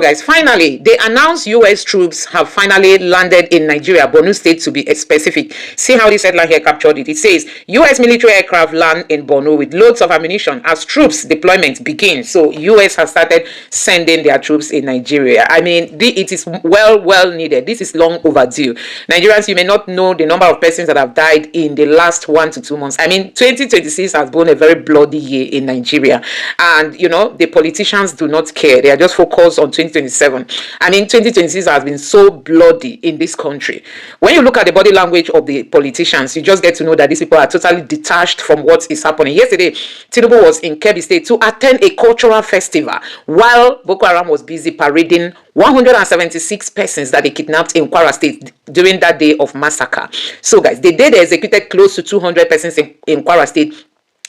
guys, finally, they announced U.S. troops have finally landed in Nigeria, Borno State to be specific. See how this headline here captured it. It says, U.S. military aircraft land in Borno with loads of ammunition as troops deployment begins. So U.S. has started sending their troops in Nigeria. I mean, it is well needed. This is long overdue. Nigerians, you may not know the number of persons that have died in the last 1 to 2 months. I mean, 2026 has been a very bloody year in Nigeria. And, you know, the politicians do not care. They are just focused on 2027. I mean, 2026 has been so bloody in this country. When you look at the body language of the politicians, you just get to know that these people are totally detached from what is happening. Yesterday, Tinubu was in Kebbi State to attend a cultural festival while Boko Haram was busy parading 176 persons that they kidnapped in Kwara State during that day of massacre. So guys, they executed close to 200 persons in Kwara State.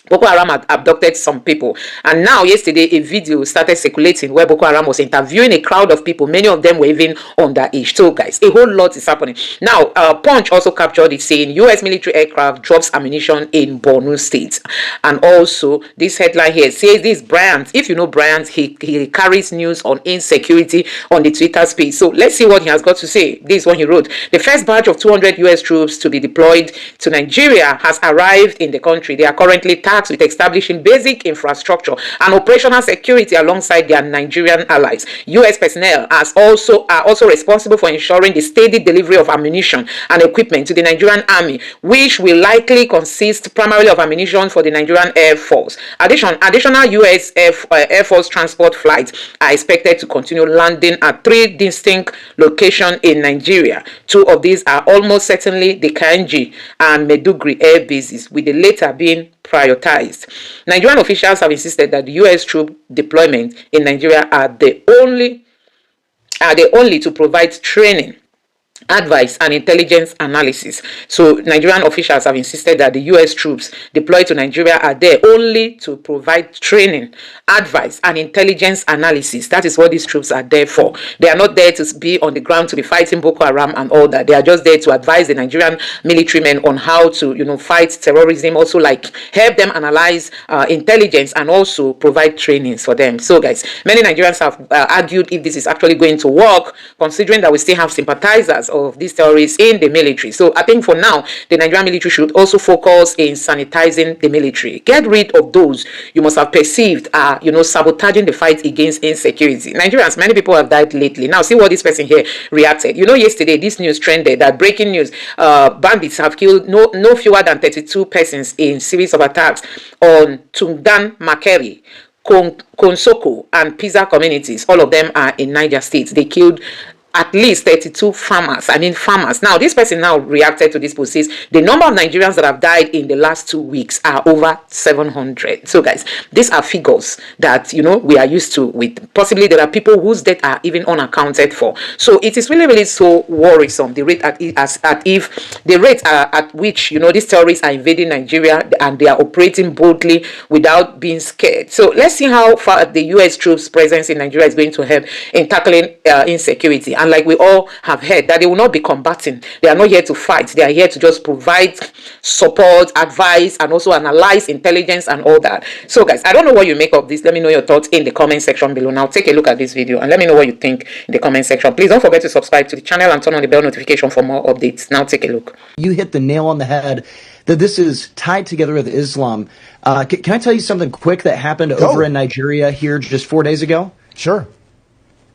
Boko Haram had abducted some people, and now yesterday a video started circulating where Boko Haram was interviewing a crowd of people. Many of them were even underage. So guys, a whole lot is happening now. Punch also captured it saying U.S. military aircraft drops ammunition in Borno State. And also this headline here says this Bryant, if you know Bryant, he carries news on insecurity on the Twitter space. So let's see what he has got to say. This is what he wrote. The first batch of 200 U.S. troops to be deployed to Nigeria has arrived in the country. They are currently tasked with establishing basic infrastructure and operational security alongside their Nigerian allies. U.S. personnel are also responsible for ensuring the steady delivery of ammunition and equipment to the Nigerian army, which will likely consist primarily of ammunition for the Nigerian Air Force. Additional U.S. Air Force transport flights are expected to continue landing at 3 distinct locations in Nigeria. 2 of these are almost certainly the Kainji and Meduguri air bases, with the latter being prioritized. Nigerian officials have insisted that the U.S. troop deployment in Nigeria are the only to provide training, advice and intelligence analysis. So Nigerian officials have insisted that the U.S. troops deployed to Nigeria are there only to provide training, advice and intelligence analysis. That is what these troops are there for. They are not there to be on the ground to be fighting Boko Haram and all that. They are just there to advise the Nigerian military men on how to, you know, fight terrorism, also like help them analyze intelligence and also provide trainings for them. So guys, many Nigerians have argued if this is actually going to work, considering that we still have sympathizers of these terrorists in the military. So I think for now, the Nigerian military should also focus in sanitizing the military. Get rid of those you must have perceived are, you know, sabotaging the fight against insecurity. Nigerians, many people have died lately. Now see what this person here reacted. You know, yesterday this news trended that breaking news, bandits have killed no fewer than 32 persons in series of attacks on Tungdan Makeri, Konsoko and Pisa communities. All of them are in Niger State. They killed at least 32 farmers. Now, this person now reacted to this post, says the number of Nigerians that have died in the last 2 weeks are over 700. So guys, these are figures that, you know, we are used to. With possibly there are people whose death are even unaccounted for. So it is really so worrisome, the rate at which, you know, these terrorists are invading Nigeria and they are operating boldly without being scared. So let's see how far the U.S. troops presence in Nigeria is going to help in tackling insecurity. And like we all have heard, that they will not be combating. They are not here to fight. They are here to just provide support, advice, and also analyze intelligence and all that. So guys, I don't know what you make of this. Let me know your thoughts in the comment section below. Now take a look at this video and let me know what you think in the comment section. Please don't forget to subscribe to the channel and turn on the bell notification for more updates. Now take a look. You hit the nail on the head that this is tied together with Islam. Can I tell you something quick that happened over in Nigeria here just 4 days ago? Sure.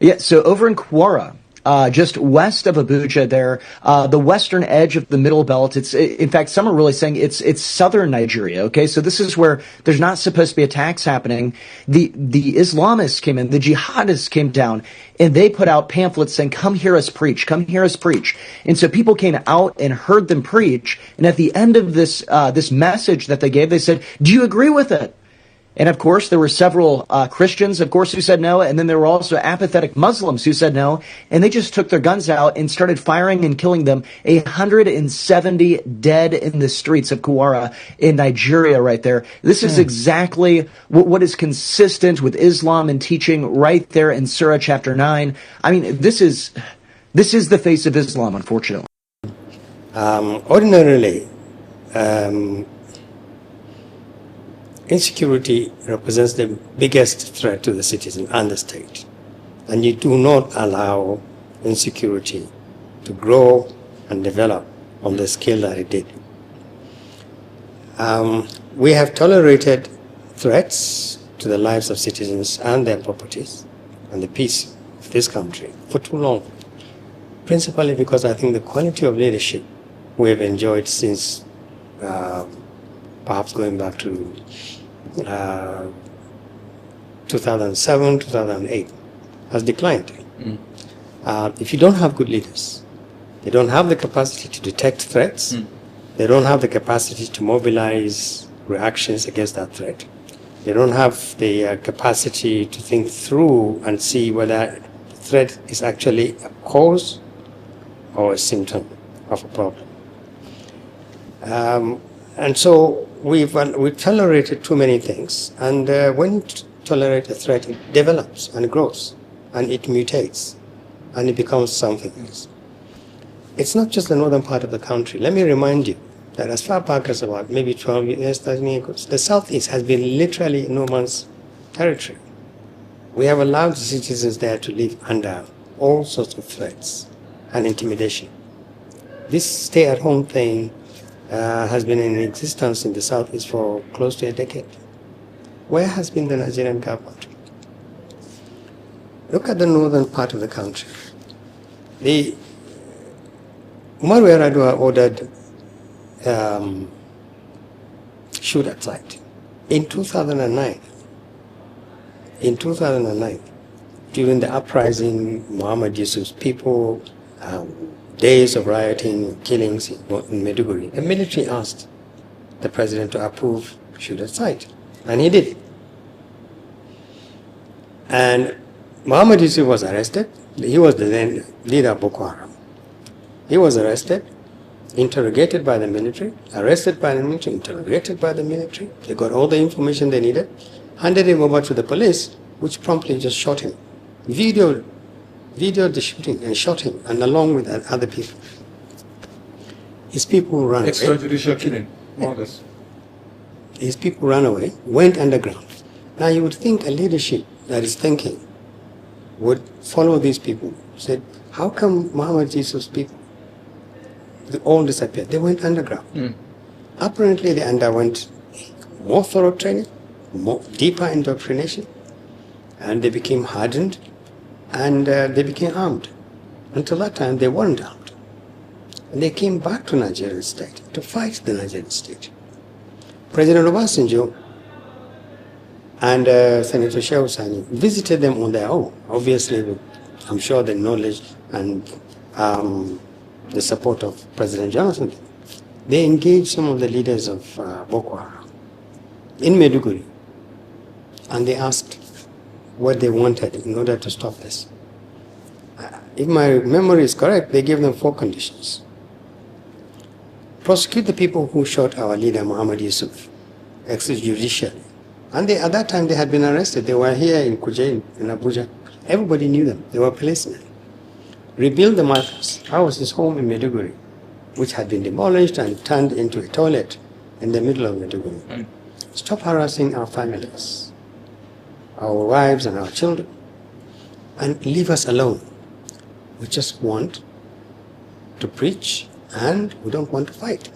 Yeah, so over in Kwara, just west of Abuja there, the western edge of the Middle Belt. In fact, some are really saying it's southern Nigeria. Okay, so this is where there's not supposed to be attacks happening. The Islamists came in, the jihadists came down, and they put out pamphlets saying, "Come hear us preach, come hear us preach." And so people came out and heard them preach. And at the end of this message that they gave, they said, "Do you agree with it?" And of course, there were several Christians, of course, who said no. And then there were also apathetic Muslims who said no. And they just took their guns out and started firing and killing them. 170 dead in the streets of Kwara in Nigeria right there. This is exactly what is consistent with Islam and teaching right there in Surah chapter 9. I mean, this is the face of Islam, unfortunately. Ordinarily, insecurity represents the biggest threat to the citizen and the state. and you do not allow insecurity to grow and develop on the scale that it did. We have tolerated threats to the lives of citizens and their properties and the peace of this country for too long, principally because I think the quality of leadership we have enjoyed since perhaps going back to 2007, 2008 has declined. If you don't have good leaders, they don't have the capacity to detect threats, they don't have the capacity to mobilize reactions against that threat, they don't have the capacity to think through and see whether the threat is actually a cause or a symptom of a problem. And so we've tolerated too many things, and when you tolerate a threat, it develops and grows, and it mutates, and it becomes something else. It's not just the northern part of the country. Let me remind you that as far back as about maybe 12 years, 13 years, the southeast has been literally no man's territory. We have allowed the citizens there to live under all sorts of threats and intimidation. This stay-at-home thing has been in existence in the southeast for close to a decade. Where has been the Nigerian government? Look at the northern part of the country. The Umaru Yar'Adua ordered shoot at sight in 2009. In 2009, during the uprising, Muhammad Yusuf's people, days of rioting, killings in Maiduguri, the military asked the president to approve shoot at sight, and he did. And Muhammad Yusuf was arrested. He was the then leader of Boko Haram. He was arrested, interrogated by the military, arrested by the military, interrogated by the military. They got all the information they needed, handed him over to the police, which promptly just shot him. Videoed the shooting and shot him, and along with other people. His people ran away. Extrajudicial killing, more or less. His people ran away, went underground. Now you would think a leadership that is thinking would follow these people. Said, how come Muhammad Yusuf's people, they all disappeared? They went underground. Apparently they underwent more thorough training, more deeper indoctrination, and they became hardened, and they became armed. Until that time, they weren't armed. And they came back to Nigerian state to fight the Nigerian state. President Obasanjo and Senator Shehu Sani visited them on their own, obviously with, I'm sure, the knowledge and the support of President Jonathan. They engaged some of the leaders of Boko Haram in Maiduguri, and they asked what they wanted in order to stop this. If my memory is correct, they gave them 4 conditions. Prosecute the people who shot our leader, Muhammad Yusuf, extrajudicially. And at that time, they had been arrested. They were here in Kuje, in Abuja. Everybody knew them. They were policemen. Rebuild the markers. That was his home in Maiduguri, which had been demolished and turned into a toilet in the middle of Maiduguri. Stop harassing our families, our wives and our children, and leave us alone. We just want to preach, and we don't want to fight.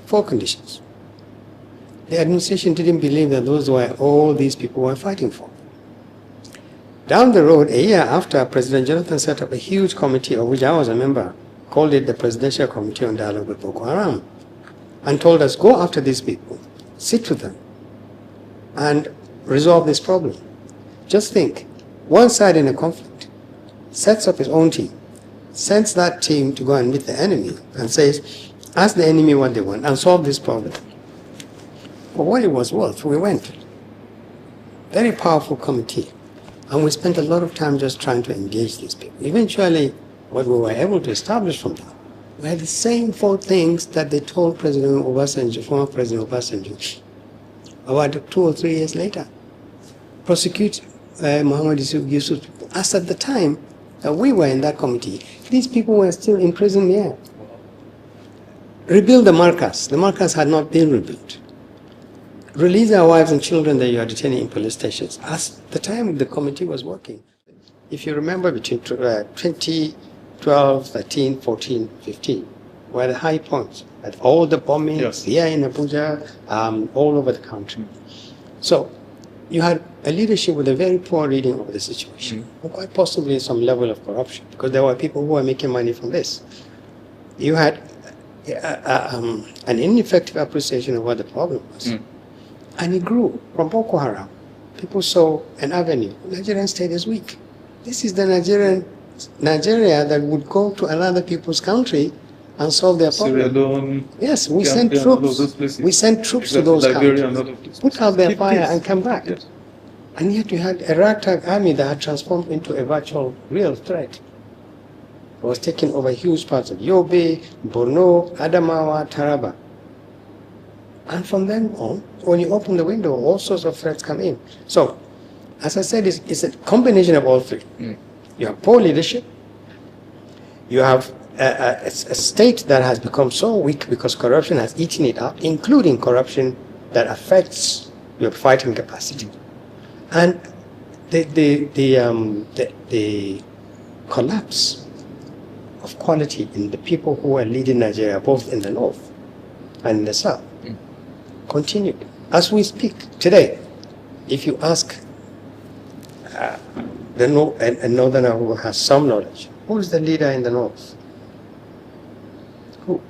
4 conditions. The administration didn't believe that those were all these people were fighting for. Down the road, a year after, President Jonathan set up a huge committee, of which I was a member, called it the Presidential Committee on Dialogue with Boko Haram, and told us, go after these people, sit with them, and resolve this problem. Just think, one side in a conflict sets up his own team, sends that team to go and meet the enemy, and says, ask the enemy what they want, and solve this problem. For what it was worth, we went. Very powerful committee. And we spent a lot of time just trying to engage these people. Eventually, what we were able to establish from them were the same 4 things that they told President Obasanjo, former President Obasanjo, about 2 or 3 years later. Prosecute Muhammad Yusuf. As at the time that we were in that committee, these people were still in prison here. Rebuild the markers. The markers had not been rebuilt. Release our wives and children that you are detaining in police stations. As the time the committee was working, if you remember, between 2012, 13, 14, 15, were the high points at all the bombings here in Abuja, all over the country. So you had a leadership with a very poor reading of the situation, and quite possibly some level of corruption, because there were people who were making money from this. You had an ineffective appreciation of what the problem was. And it grew from Boko Haram. People saw an avenue. Nigerian state is weak. This is the Nigeria that would go to another people's country and solve their problem. Sierra Leone, Yes, we sent Gambia, all of those troops. places. We sent troops to those Liberia and all of countries, those put out their Keep fire peace. and come back. Yes. And yet you had a ragtag army that had transformed into a virtual real threat. It was taking over huge parts of Yobe, Borno, Adamawa, Taraba. And from then on, when you open the window, all sorts of threats come in. So, as I said, it's a combination of all three. You have poor leadership. You have a state that has become so weak because corruption has eaten it up, including corruption that affects your fighting capacity. And the collapse of quality in the people who are leading Nigeria, both in the north and in the south, continued. As we speak today, if you ask a northerner who has some knowledge, who is the leader in the north? Who?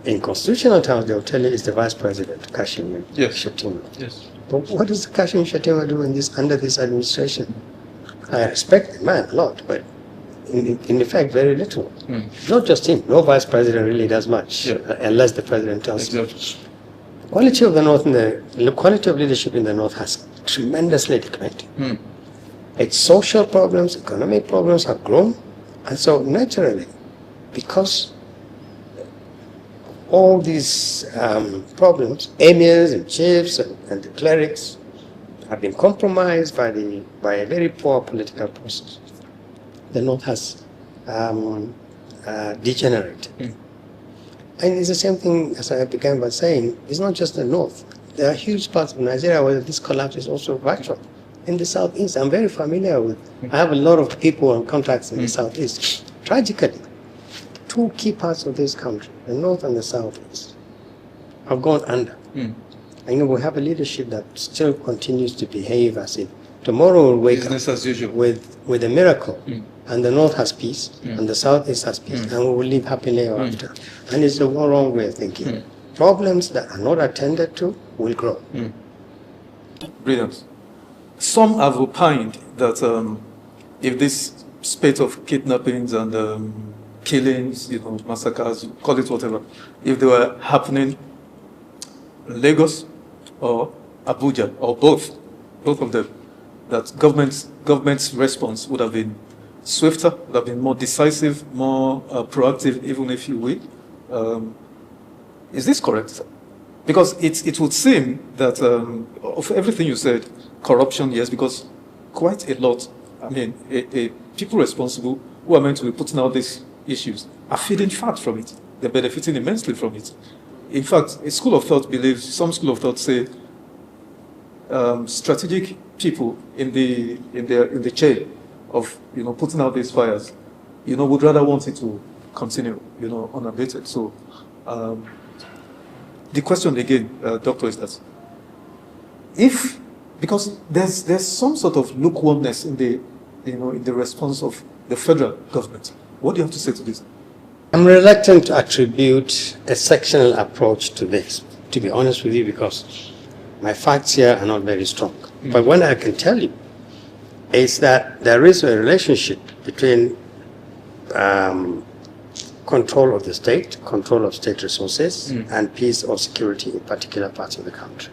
In constitutional terms, they'll tell you it's the vice president, Kashim Shettima. Yes. But what does Kashim Shettima do under this administration? I respect the man a lot, but in effect, very little. Not just him. No vice president really does much, unless the president tells him. Quality of the north and the quality of leadership in the north has tremendously declined. Its social problems, economic problems have grown, and so naturally, because all these problems, emirs and chiefs and the clerics have been compromised by a very poor political process. The north has degenerated. And it's the same thing as I began by saying, it's not just the north. There are huge parts of Nigeria where this collapse is also virtual. In the southeast, I'm very familiar with, I have a lot of people and contacts in the southeast. Tragically, two key parts of this country, the north and the southeast, have gone under. And we have a leadership that still continues to behave as if tomorrow will wake Business up as usual. with a miracle, and the north has peace, and the southeast has peace, and we will live happily ever after. And it's the wrong way of thinking. Problems that are not attended to will grow. Brilliant. Some have opined that if this spate of kidnappings and killings, massacres, call it whatever, if they were happening in Lagos or Abuja or both of them, that government's response would have been swifter, would have been more decisive, more proactive, even if you will. Is this correct? Because it would seem that of everything you said, corruption, yes, because quite a lot, people responsible who are meant to be putting out these issues are feeding fat from it. They're benefiting immensely from it. In fact, some school of thought say strategic people in the chain of putting out these fires, would rather want it to continue, unabated. So the question again, Doctor, is that because there's some sort of lukewarmness in the response of the federal government. What do you have to say to this? I'm reluctant to attribute a sectional approach to this, to be honest with you, because my facts here are not very strong. But what I can tell you is that there is a relationship between control of the state, control of state resources, and peace or security in particular parts of the country.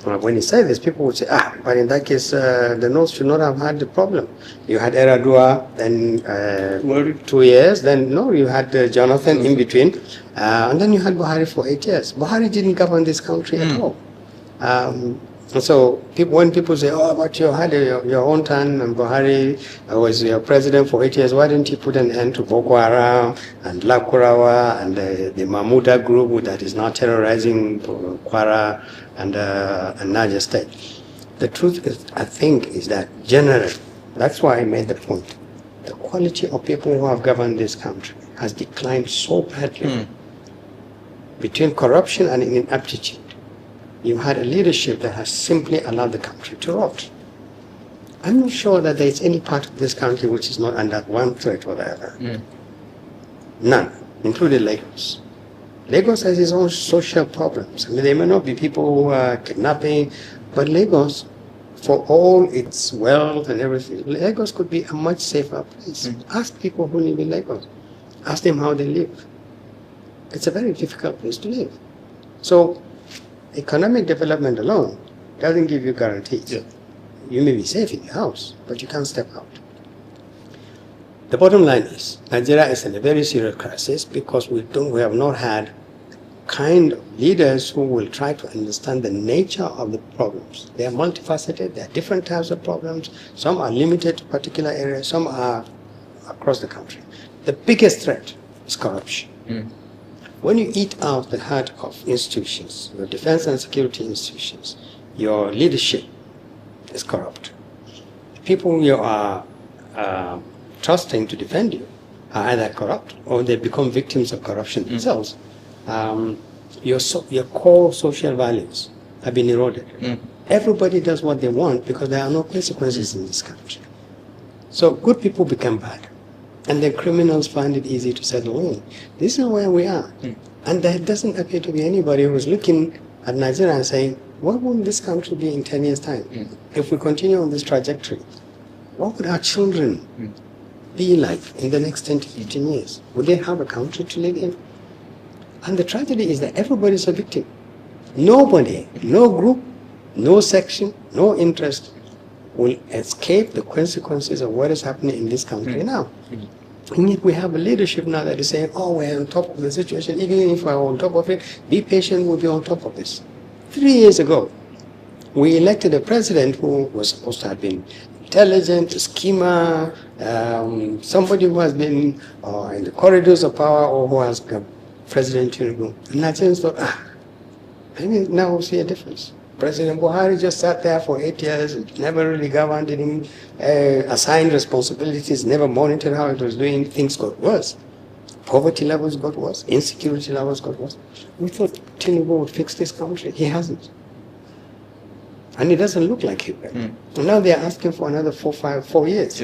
When you say this, people would say, but in that case, the North should not have had the problem. You had Eradua, then 2 years, then you had Jonathan in between, and then you had Buhari for 8 years. Buhari didn't govern this country at all. And so when people say, but you had your own turn, and Buhari was your president for 8 years, why didn't you put an end to Boko Haram and Lakurawa and the Mahmuda group that is now terrorizing Kwara and Niger State? the truth is, I think, is that generally, that's why I made the point. The quality of people who have governed this country has declined so badly. Between corruption and ineptitude, you had a leadership that has simply allowed the country to rot. I'm not sure that there is any part of this country which is not under one threat or the other. None, including Lagos. Lagos has its own social problems. I mean, there may not be people who are kidnapping, but Lagos, for all its wealth and everything, Lagos could be a much safer place. Ask people who live in Lagos. Ask them how they live. It's a very difficult place to live. So, economic development alone doesn't give you guarantees. You may be safe in your house, but you can't step out. The bottom line is, Nigeria is in a very serious crisis because we have not had kind of leaders who will try to understand the nature of the problems. They are multifaceted, there are different types of problems. Some are limited to particular areas, some are across the country. The biggest threat is corruption. When you eat out the heart of institutions, your defense and security institutions, your leadership is corrupt. The people you are trusting to defend you are either corrupt or they become victims of corruption themselves. Your core social values have been eroded. Everybody does what they want because there are no consequences in this country. So good people become bad. And the criminals find it easy to settle in. This is where we are. And there doesn't appear to be anybody who is looking at Nigeria and saying, what will this country be in 10 years' time? If we continue on this trajectory, what would our children be like in the next 10 to 15 years? Would they have a country to live in? And the tragedy is that everybody is a victim. Nobody, no group, no section, no interest will escape the consequences of what is happening in this country now. And yet we have a leadership now that is saying, oh, we're on top of the situation. Even if we're on top of it, be patient, we'll be on top of this. 3 years ago, we elected a president who was supposed to have been intelligent, a schemer, somebody who has been in the corridors of power or who has President Tinubu. And Nigerians thought, maybe now we'll see a difference. President Buhari just sat there for 8 years, never really governed, didn't assign responsibilities, never monitored how it was doing. Things got worse. Poverty levels got worse. Insecurity levels got worse. We thought Tinubu would fix this country. He hasn't. And it doesn't look like he will. And now they're asking for another 4 years.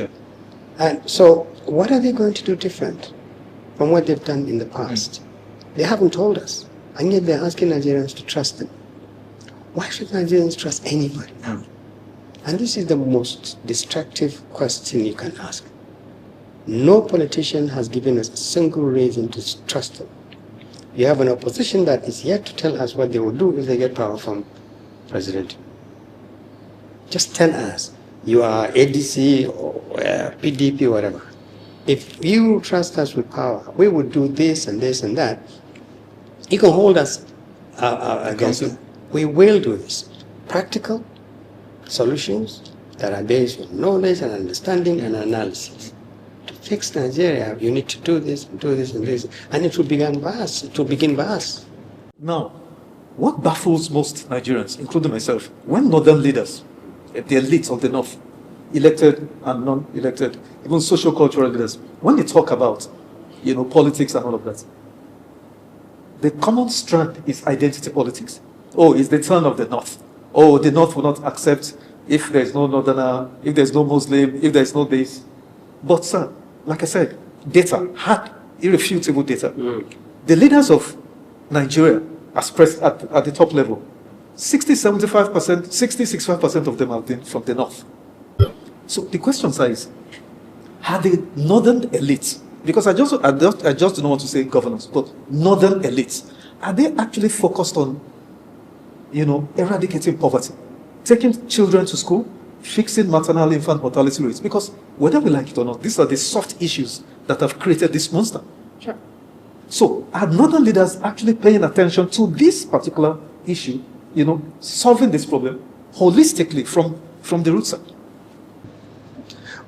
And so what are they going to do different from what they've done in the past? They haven't told us. And yet they're asking Nigerians to trust them. Why should Nigerians trust anybody now? And this is the most destructive question you can ask. No politician has given us a single reason to trust them. You have an opposition that is yet to tell us what they will do if they get power from President. Just tell us, you are ADC or PDP or whatever. If you trust us with power, we would do this and this and that. You can hold us against it. We will do this. Practical solutions that are based on knowledge and understanding and analysis. To fix Nigeria, you need to do this and do this and this. And it will begin by us. It will begin by us. Now, what baffles most Nigerians, including myself, when northern leaders, the elites of the north, elected and non-elected, even socio-cultural leaders, when they talk about, politics and all of that, the common strand is identity politics. Oh, it's the turn of the North. Oh, the North will not accept if there's no Northerner, if there's no Muslim, if there's no this. But, sir, like I said, data, hard, irrefutable data. The leaders of Nigeria, as pressed at the top level, 65% of them have been from the North. So the question is, are the Northern elites, because I just don't want to say governors, but Northern elites, are they actually focused on eradicating poverty, taking children to school, fixing maternal infant mortality rates? Because whether we like it or not, these are the soft issues that have created this monster. Sure. So are northern leaders actually paying attention to this particular issue, solving this problem holistically from the roots?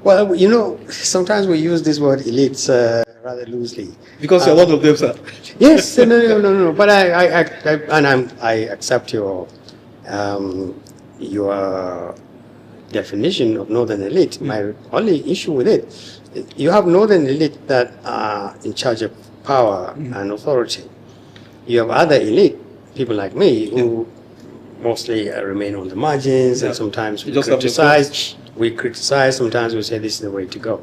Well, sometimes we use this word elites rather loosely. Because a lot of them, sir. Yes, no. But I accept your your definition of northern elite. My only issue with it, you have northern elite that are in charge of power and authority. You have other elite, people like me, who mostly remain on the margins, and sometimes we criticize. Sometimes we say this is the way to go.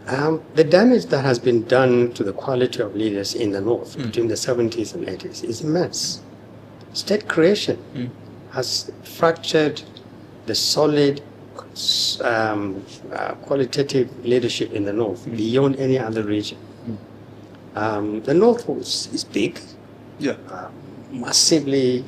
The damage that has been done to the quality of leaders in the North between the 70s and 80s is immense. State creation has fractured the solid qualitative leadership in the North beyond any other region. The North is big, massively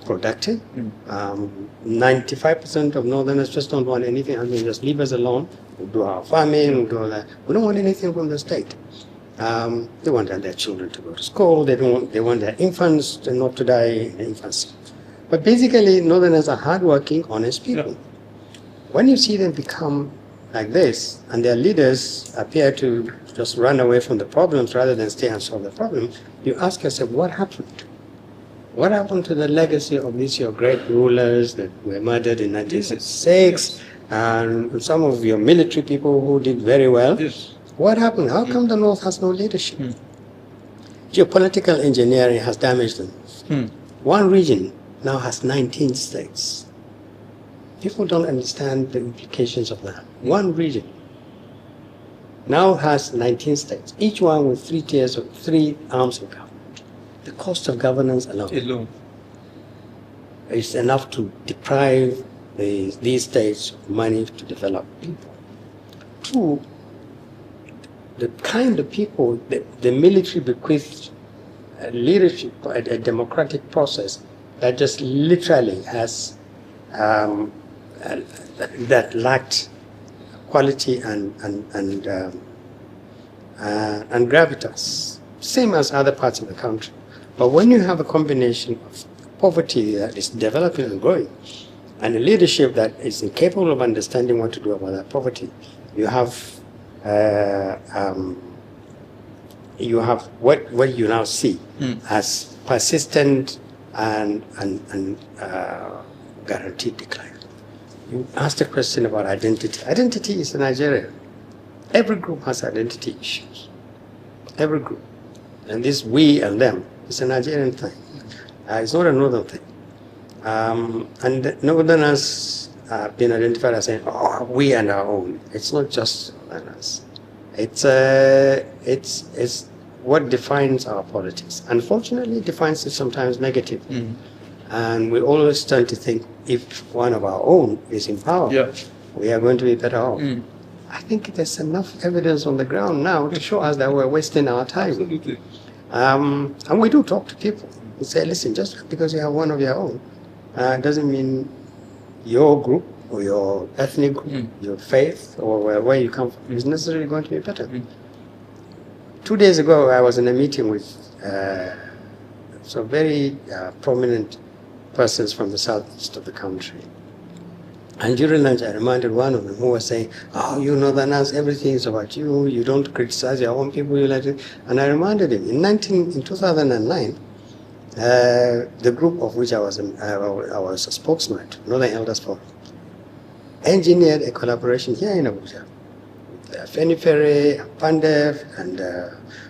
productive. 95% of Northerners just don't want anything. I mean, just leave us alone. We'll do our farming, we'll do all that. We don't want anything from the state. They want their children to go to school. They want their infants not to die in infancy. But basically, Northerners are hardworking, honest people. When you see them become like this, and their leaders appear to just run away from the problems rather than stay and solve the problem, you ask yourself, what happened? What happened to the legacy of these your great rulers that were murdered in 1966, and some of your military people who did very well? What happened? How come the North has no leadership? Geopolitical engineering has damaged them. One region now has 19 states. People don't understand the implications of that. One region now has 19 states, each one with 3 tiers of 3 arms of government. The cost of governance alone is enough to deprive these states of money to develop people. 2, the kind of people the military bequeathed leadership, a democratic process that just literally has that lacked quality and gravitas, same as other parts of the country. But when you have a combination of poverty that is developing and growing, and a leadership that is incapable of understanding what to do about that poverty, you have what you now see as persistent and guaranteed decline. You asked a question about identity. Identity is in Nigeria. Every group has identity issues. Every group. And this we and them is a Nigerian thing. It's not a northern thing. And Northerners have been identified as saying, oh, we and our own. It's not just Northerners. It's what defines our politics. Unfortunately, it defines it sometimes negatively. And we always tend to think if one of our own is in power, we are going to be better off. I think there's enough evidence on the ground now to show us that we're wasting our time. Absolutely. And we do talk to people. We say, listen, just because you have one of your own, doesn't mean your group or your ethnic group, your faith, or where you come from is necessarily going to be better. 2 days ago, I was in a meeting with some very prominent persons from the southeast of the country. And during lunch, I reminded one of them who was saying, oh, you Northerners, everything is about you. You don't criticize your own people. You like it. And I reminded him, in 2009, the group of which I was a spokesman, Northern Elders Forum, engineered a collaboration here in Abuja with Fenifere, Pandef, and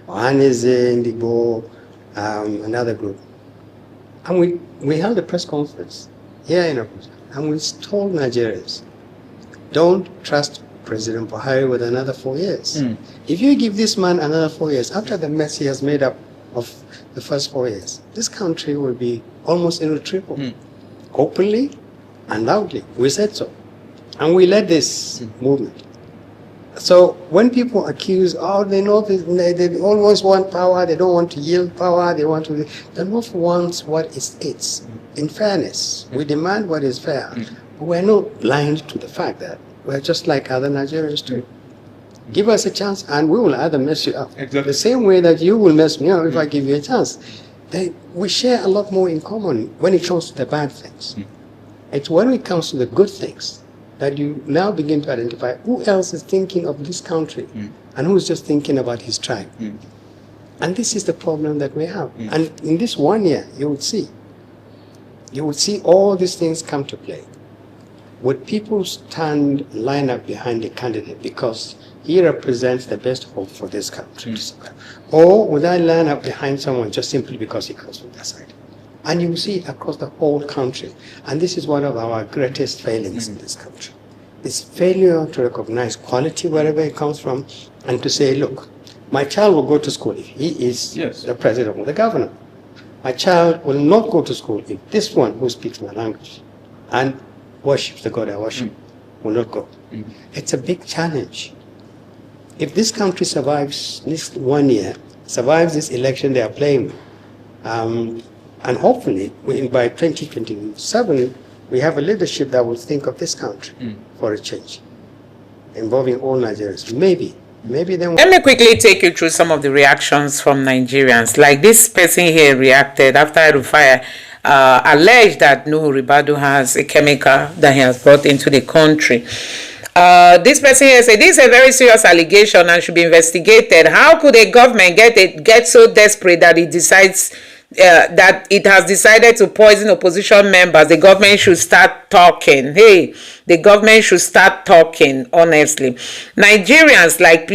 Arrivesin, another group. And we held a press conference here in Abuja, and we told Nigerians, don't trust President Buhari with another 4 years. If you give this man another 4 years, after the mess he has made up of the first 4 years, this country will be almost irretrievable. Openly and loudly, we said so. And we led this movement. So when people accuse, oh, they always want power, they don't want to yield power, they want to... The North wants what is its. In fairness, we demand what is fair. But we're not blind to the fact that we're just like other Nigerians too. Give us a chance and we will either mess you up. Exactly. The same way that you will mess me up if I give you a chance. We share a lot more in common when it comes to the bad things. It's when it comes to the good things that you now begin to identify who else is thinking of this country and who is just thinking about his tribe. And this is the problem that we have. And in this 1 year, you will see you will see all these things come to play. Would people line up behind the candidate because he represents the best hope for this country to survive? Or would I line up behind someone just simply because he comes from that side? And you will see it across the whole country. And this is one of our greatest failings in this country. It's failure to recognize quality wherever it comes from and to say, look, my child will go to school if he is the president or the governor. My child will not go to school if this one who speaks my language and worships the God I worship will not go. It's a big challenge. If this country survives this 1 year, survives this election they are playing, and hopefully by 2027, we have a leadership that will think of this country for a change, involving all Nigerians. Maybe then. Let me quickly take you through some of the reactions from Nigerians. Like this person here reacted after Rufai alleged that Nuhu Ribadu has a chemical that he has brought into the country. This person here said this is a very serious allegation and should be investigated. How could a government get so desperate that it decides that it has decided to poison opposition members? The government should start talking. Hey, the government should start talking, honestly. Nigerians like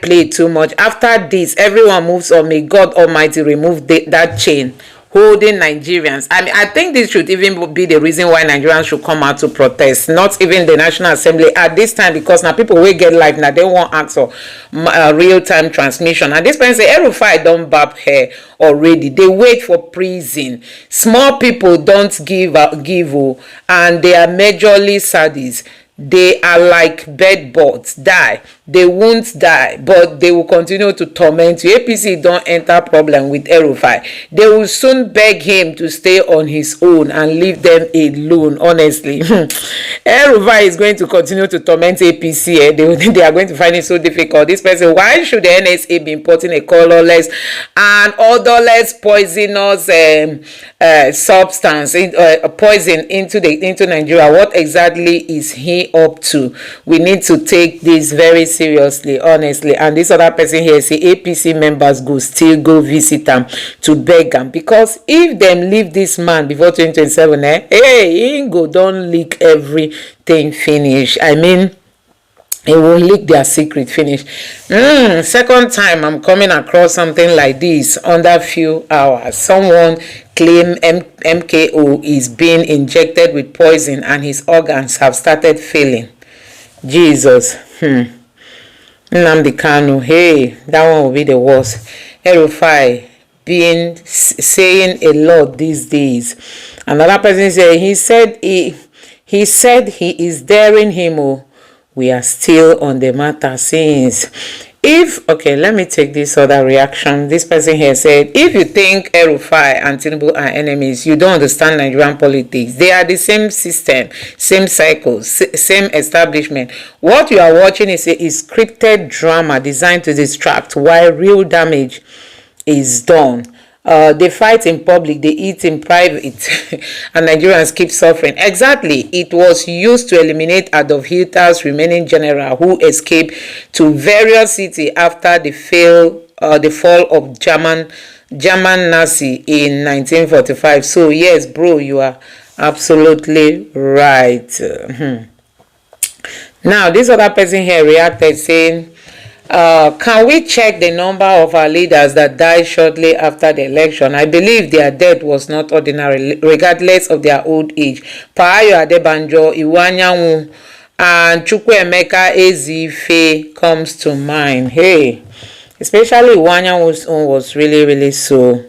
play too much. After this, everyone moves on. May God Almighty remove that chain holding Nigerians. I mean, I think this should even be the reason why Nigerians should come out to protest, not even the National Assembly at this time, because now people will get live now, they won't ask for real-time transmission. And this person say, Rufai don't bab here already. They wait for prison. Small people don't give, and they are majorly sadists. They are like bedbugs, die. They won't die, but they will continue to torment you. APC don't enter problem with Rufai. They will soon beg him to stay on his own and leave them alone, honestly. Rufai is going to continue to torment APC. They are going to find it so difficult. This person, why should the NSA be importing a colorless and odorless poisonous substance, poison into Nigeria? What exactly is he up to? We need to take this very seriously, honestly. And this other person here say APC members still go visit him to beg him, because if them leave this man before 2027, hey, Ingo don't leak everything finish. I mean, it will leak their secret finish. Second time I'm coming across something like this under few hours. Someone claim MKO is being injected with poison and his organs have started failing. Jesus. Nnamdi Kanu, hey, that one will be the worst. Rufai saying a lot these days. Another person said he said he is daring him. We are still on the matter since. Okay, let me take this other reaction. This person here said, if you think Rufai and Tinubu are enemies, you don't understand Nigerian politics. They are the same system, same cycles, same establishment. What you are watching is scripted drama designed to distract, while real damage is done. They fight in public, they eat in private, and Nigerians keep suffering. Exactly. It was used to eliminate Adolf Hitler's remaining general who escaped to various cities after the fall of German Nazi in 1945. So yes, bro, you are absolutely right. Now, this other person here reacted saying, can we check the number of our leaders that died shortly after the election? I believe their death was not ordinary, regardless of their old age. Payo Adebanjo, Iwanyanwu, and Chukwuemeka Ezife comes to mind. Hey, especially Iwanyanwu's own was really, really so,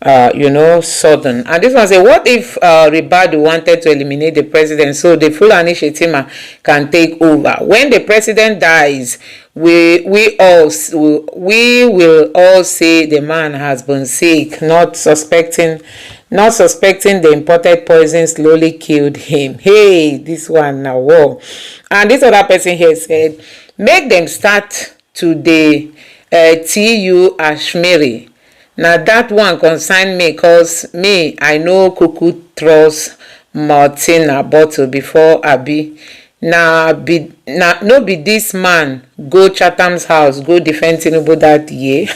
sudden. And this one say, what if Ribadu wanted to eliminate the president so the Fulani Shetima can take over? When the president dies, we will all say the man has been sick, not suspecting the imported poison slowly killed him. Hey, this one now, whoa. And this other person here said, make them start to the TU Ashmiri. Now that one concern me, cause me, I know Kuku trust Martina bottle before Abi. No be this man go Chatham's house, go defend Tinubu that year.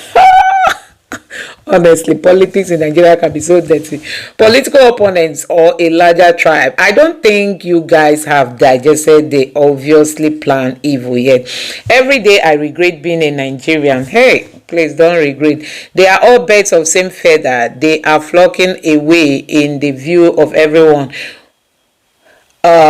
Honestly, politics in Nigeria can be so dirty. Political opponents or a larger tribe. I don't think you guys have digested the obviously planned evil yet. Every day I regret being a Nigerian. Hey, please don't regret. They are all birds of same feather. They are flocking away in the view of everyone.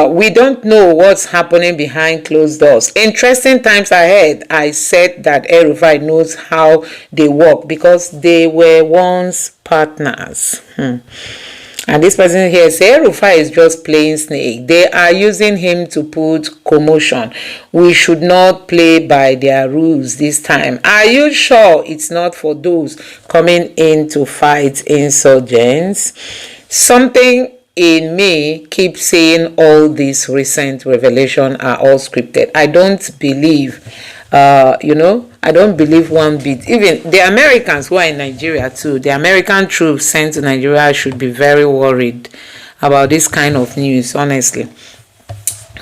We don't know what's happening behind closed doors. Interesting times ahead. I said that El-Rufai knows how they work because they were once partners. And this person here says El-Rufai is just playing snake. They are using him to put commotion. We should not play by their rules this time. Are you sure it's not for those coming in to fight insurgents? Something in me keeps saying all these recent revelations are all scripted. I don't believe, I don't believe one bit. Even the Americans who are in Nigeria too, the American troops sent to Nigeria should be very worried about this kind of news, honestly.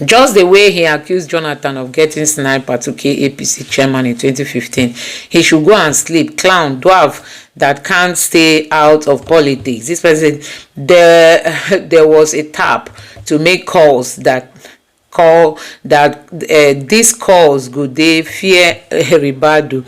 Just the way he accused Jonathan of getting sniper to kill APC chairman in 2015, he should go and sleep. Clown, dwarf that can't stay out of politics. This person, there was a tap to make calls that these calls good they fear Ribadu.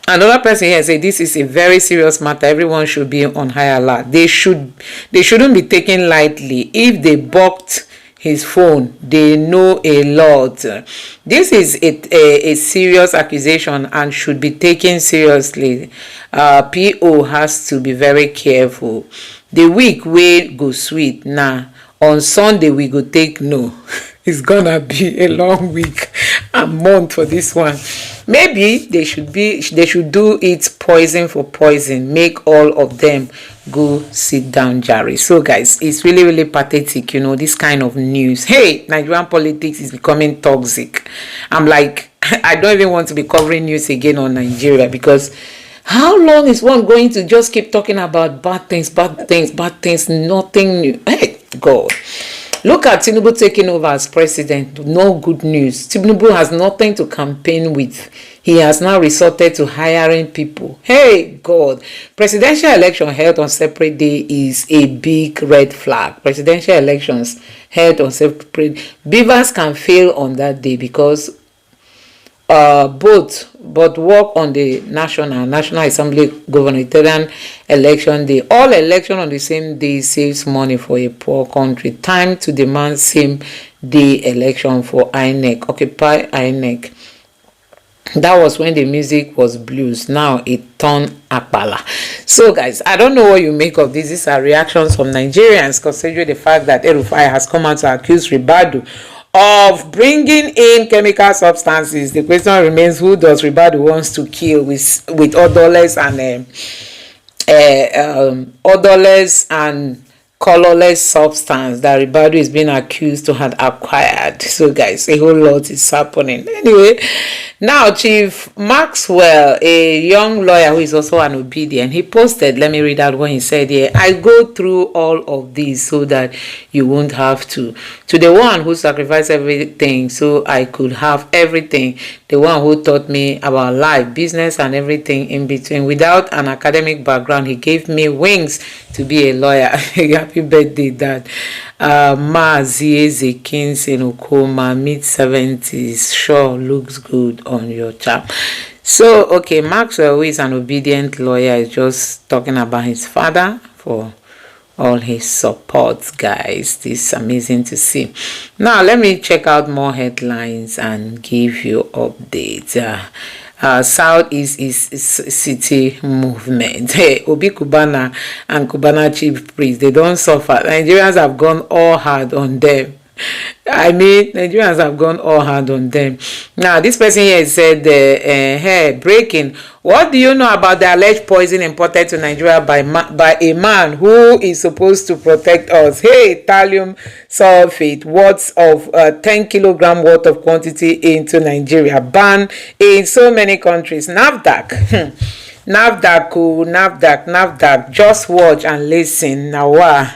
Another person here say this is a very serious matter. Everyone should be on high alert. They shouldn't be taken lightly. If they balked his phone, they know a lot. This is a serious accusation and should be taken seriously. PO has to be very careful. The week wey go sweet now. On Sunday we go take no. It's gonna be a long week and month for this one. Maybe they should do it poison for poison. Make all of them go sit down, Jerry. So guys, it's really, really pathetic, this kind of news. Hey, Nigerian politics is becoming toxic. I'm like, I don't even want to be covering news again on Nigeria, because how long is one going to just keep talking about bad things, nothing new? Hey, God. Look at Tinubu taking over as president. No good news. Tinubu has nothing to campaign with. He has now resorted to hiring people. Hey, God. Presidential election held on separate day is a big red flag. Presidential elections held on separate. Beavers can fail on that day because both work on the National Assembly gubernatorial election day. All election on the same day saves money for a poor country. Time to demand same day election for INEC. Occupy INEC. That was when the music was blues. Now it turned apala. So guys, I don't know what you make of this. These are reactions from Nigerians considering the fact that El-Rufai has come out to accuse Ribadu of bringing in chemical substances. The question remains, who does Ribadu wants to kill with odorless and colorless substance that Ribadu is being accused to have acquired. So guys, a whole lot is happening. Anyway, now Chief Maxwell, a young lawyer who is also an obedient, he posted, let me read out what he said here. I go through all of these so that you won't have to the one who sacrificed everything so I could have everything, the one who taught me about life, business, and everything in between. Without an academic background, he gave me wings to be a lawyer. Happy birthday, Dad. Maazi Ezekin Senokoma, mid-70s. Sure looks good on your chap. So, okay, Maxwell, who is an obedient lawyer, is just talking about his father for all his support, guys. This is amazing to see. Now, let me check out more headlines and give you updates. Southeast City movement. Hey, Obi Kubana and Kubana chief priest, they don't suffer. Nigerians have gone all hard on them. Nigerians have gone all hard on them. Now, this person here said, hey, breaking. What do you know about the alleged poison imported to Nigeria by a man who is supposed to protect us? Hey, thallium sulfate, worth of 10 kilogram worth of quantity into Nigeria. Banned in so many countries. NAFDAC. NAFDAC. Just watch and listen. Now,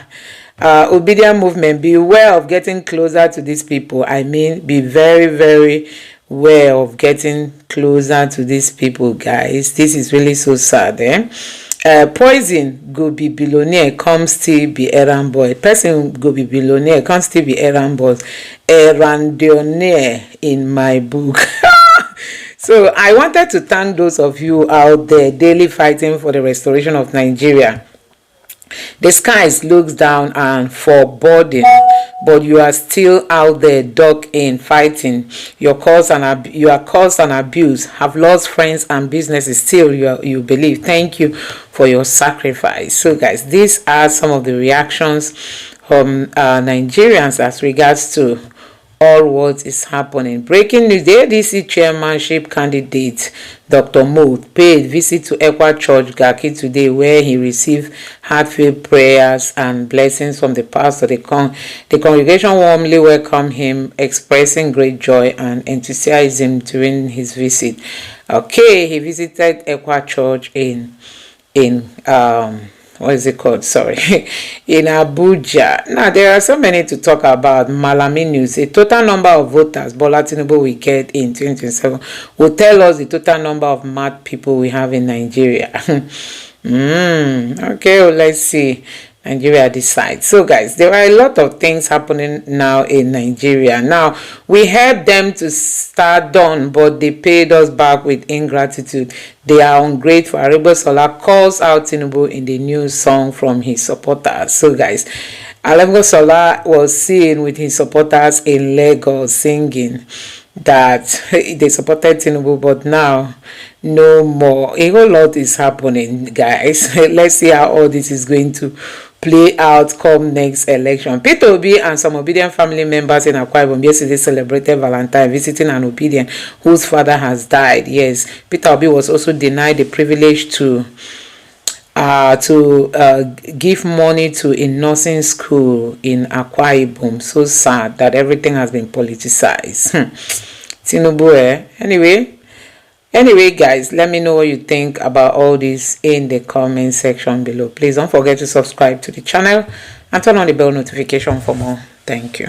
obedient movement, beware of getting closer to these people. Be very, very way of getting closer to these people, guys. This is really so sad, eh? Poison go be billionaire, come still be errand boy. Person go be billionaire, come still be errand boy. Errandionaire in my book. So I wanted to thank those of you out there daily fighting for the restoration of Nigeria. The skies looks down and foreboding, but you are still out there dug in fighting. Your cause and abuse have lost friends and businesses. Still you believe. Thank you for your sacrifice. So guys, these are some of the reactions from Nigerians as regards to all what is happening. Breaking news: the ADC chairmanship candidate Dr. Moth paid visit to Ekwa Church Gaki today, where he received heartfelt prayers and blessings from the pastor. The congregation warmly welcomed him, expressing great joy and enthusiasm during his visit. Okay, he visited Ekwa Church in what is it called? Sorry, in Abuja. Now, there are so many to talk about. Malami News: a total number of voters Bola Tinubu will get in 2027 will tell us the total number of mad people we have in Nigeria. Okay, well, let's see. Nigeria decides. So guys, there are a lot of things happening now in Nigeria. Now, we helped them to start done, but they paid us back with ingratitude. They are ungrateful. Arrivesin calls out Tinubu in the new song from his supporters. So guys, Arrivesin was seen with his supporters in Lagos singing that they supported Tinubu, but now no more. A whole lot is happening, guys. Let's see how all this is going to play out come next election. Peter Obi and some obedient family members in Akwa Ibom yesterday celebrated Valentine, visiting an obedient whose father has died. Yes, Peter Obi was also denied the privilege to give money to a nursing school in Akwa Ibom. So sad that everything has been politicized. Tinubu, Anyway, guys, let me know what you think about all this in the comment section below. Please don't forget to subscribe to the channel and turn on the bell notification for more. Thank you.